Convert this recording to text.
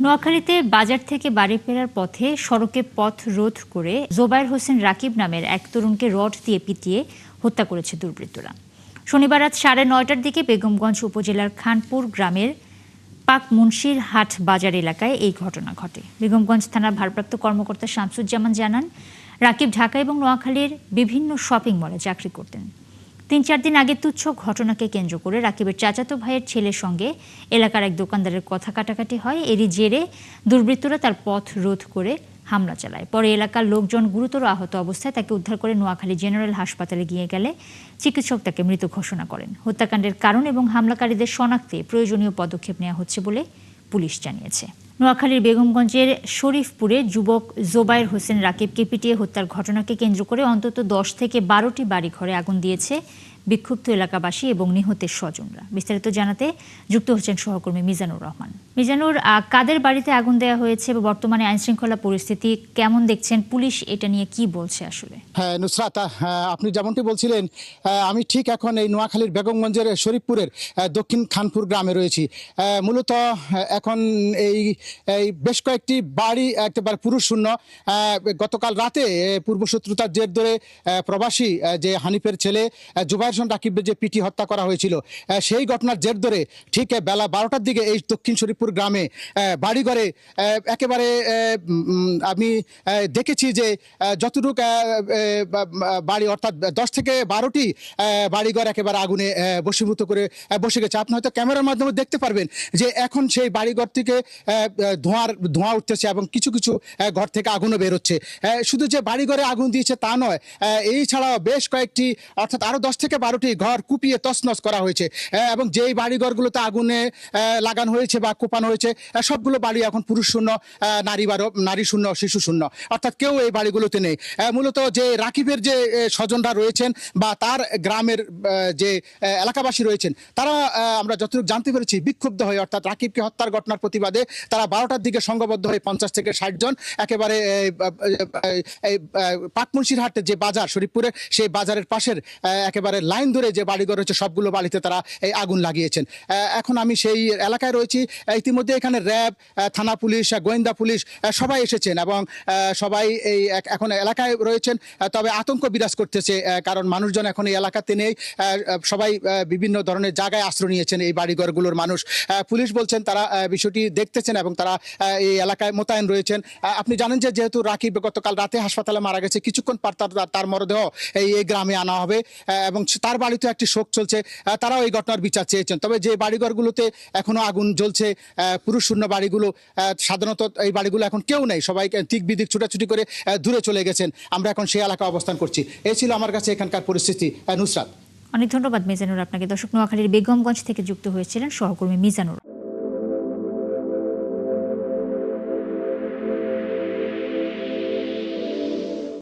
নোয়াখালীতে বাজার থেকে বাড়ি ফেরার পথে সড়কে পথ রোধ করে জোবায়ের হোসেন রাকিব নামের এক তরুণকে রড দিয়ে পিটিয়ে হত্যা করেছে দুর্বৃত্তরা। শনিবার রাত 9:30টার দিকে বেগমগঞ্জ উপজেলার খানপুর গ্রামের পাক মুন্সির হাট বাজার এলাকায় এই ঘটনা ঘটে। বেগমগঞ্জ থানার ভারপ্রাপ্ত কর্মকর্তা শামসুজ্জামান জানান, রাকিব ঢাকা এবং নোয়াখালীর বিভিন্ন শপিং মলে চাকরি করতেন। 3-4 দিন আগে তুচ্ছ ঘটনাকে কেন্দ্র করে রাকিবের চাচাতো ভাইয়ের ছেলের সঙ্গে এলাকার এক দোকানদারের কথা কাটাকাটি হয়। এরই জেরে দুর্বৃত্তরা তার পথ রোধ করে হামলা চালায়। পরে এলাকার লোকজন গুরুতর আহত অবস্থায় তাকে উদ্ধার করে নোয়াখালী জেনারেল হাসপাতালে গিয়ে গেলে চিকিৎসক তাকে মৃত ঘোষণা করেন। হত্যাকাণ্ডের কারণ এবং হামলাকারীদের শনাক্তে প্রয়োজনীয় পদক্ষেপ নেওয়া হচ্ছে বলে পুলিশ জানিয়েছে। নোয়াখালীর বেগমগঞ্জের শরীফপুরে যুবক জোবায়ের হোসেন রাকিবকে পিটিয়ে হত্যার ঘটনাকে কেন্দ্র করে অন্তত 10 থেকে 12টি বাড়িঘরে আগুন দিয়েছে বিক্ষুব্ধ এলাকাবাসী এবং নিহতের স্বজনরা। বিস্তারিত জানাতে যুক্ত হচ্ছেন সহকর্মী মিজানুর রহমান। মিজানুর, কাদের বাড়িতে আগুন দেওয়া হয়েছে এবং বর্তমানে আইনশৃঙ্খলা পরিস্থিতি কেমন দেখছেন? পুলিশ এটা নিয়ে কি বলছে আসলে? হ্যাঁ নুসরাত, আপনি যেমনটি বলছিলেন, আমি ঠিক এখন এই নোয়াখালীর বেগমগঞ্জের শরীফপুরের দক্ষিণ খানপুর গ্রামে রয়েছি। মূলত এখন এই বেশ কয়েকটি বাড়ি একেবারে পুরুষ শূন্য। গতকাল রাতে পূর্বশত্রুতার জের ধরে প্রবাসী যে হানিফের ছেলে জোবায়ের হোসেন রাকিবের যে পিটি হত্যা করা হয়েছিল, সেই ঘটনার জের ধরে ঠিক বেলা 12টার দিকে এই দক্ষিণ শরীফপুর গ্রামে বাড়িঘরে একেবারে আমি দেখেছি যে যতটুকু বাড়ি অর্থাৎ 10 থেকে 12টি বাড়িঘর একেবারে আগুনে বশীভূত করে বসে গেছে। আপনি হয়তো ক্যামেরার মাধ্যমে দেখতে পারবেন যে এখন সেই বাড়িঘর থেকে ধোঁয়া উঠতেছে এবং কিছু কিছু ঘর থেকে আগুনও বেরোচ্ছে। শুধু যে বাড়িঘরে আগুন দিয়েছে তা নয়, এই ছাড়াও বেশ কয়েকটি অর্থাৎ আরও 10 থেকে 12টি ঘর কুপিয়ে তছনছ করা হয়েছে এবং যেই বাড়িঘরগুলোতে আগুনে লাগানো হয়েছে বা কোপানো হয়েছে সবগুলো বাড়ি এখন পুরুষ শূন্য, নারী শূন্য, শিশু শূন্য, অর্থাৎ কেউ এই বাড়িগুলোতে নেই। মূলত যে রাকিবের যে স্বজনরা রয়েছেন বা তার গ্রামের যে এলাকাবাসী রয়েছেন, তারা আমরা যতটুকু জানতে পেরেছি বিক্ষুব্ধ হয়ে, অর্থাৎ রাকিবকে হত্যার ঘটনার প্রতিবাদে তারা 12টার দিকে সংঘবদ্ধ হয়ে 50 থেকে 60 জন একেবারে পাকমুন্সির হাটের যে বাজার শরীফপুরে, সেই বাজারের পাশের একেবারে লাইন ধরে যে বাড়িঘর রয়েছে সবগুলো বাড়িতে তারা এই আগুন লাগিয়েছেন। এখন আমি সেই এলাকায় রয়েছি। ইতিমধ্যে এখানে র্যাব, থানা পুলিশ, গোয়েন্দা পুলিশ সবাই এসেছেন এবং সবাই এই এখন এলাকায় রয়েছেন। তবে আতঙ্ক বিরাজ করতেছে, কারণ মানুষজন এখন এই এলাকাতে নেই। সবাই বিভিন্ন ধরনের জায়গায় আশ্রয় নিয়েছেন এই বাড়িঘরগুলোর মানুষ। পুলিশ বলছেন তারা বিষয়টি দেখতেছেন এবং তারা এই এলাকায় মোতায়েন রয়েছেন। আপনি জানেন যে যেহেতু রাকিব গতকাল রাতে হাসপাতালে মারা গেছে, কিছুক্ষণ পর তার মরদেহ এই গ্রামে আনা হবে এবং তার বাড়িতে একটি শোক চলছে। তারাও এই ঘটনার বিচার চেয়েছেন। তবে যে বাড়িঘরগুলোতে এখনো আগুন জ্বলছে, পুরুষ শূন্য বাড়িগুলো, সাধারণত এই বাড়িগুলো এখন কেউ নেই, সবাই দিক বিদিক ছুটাছুটি করে দূরে চলে গেছেন। আমরা এখন সেই এলাকায় অবস্থান করছি। এই ছিল আমার কাছে এখানকার পরিস্থিতি। নুসরাত, অনেক ধন্যবাদ মিজানুর আপনাকে। দর্শক, নোয়াখালীর বেগমগঞ্জ থেকে যুক্ত হয়েছিলেন সহকর্মী মিজানুর।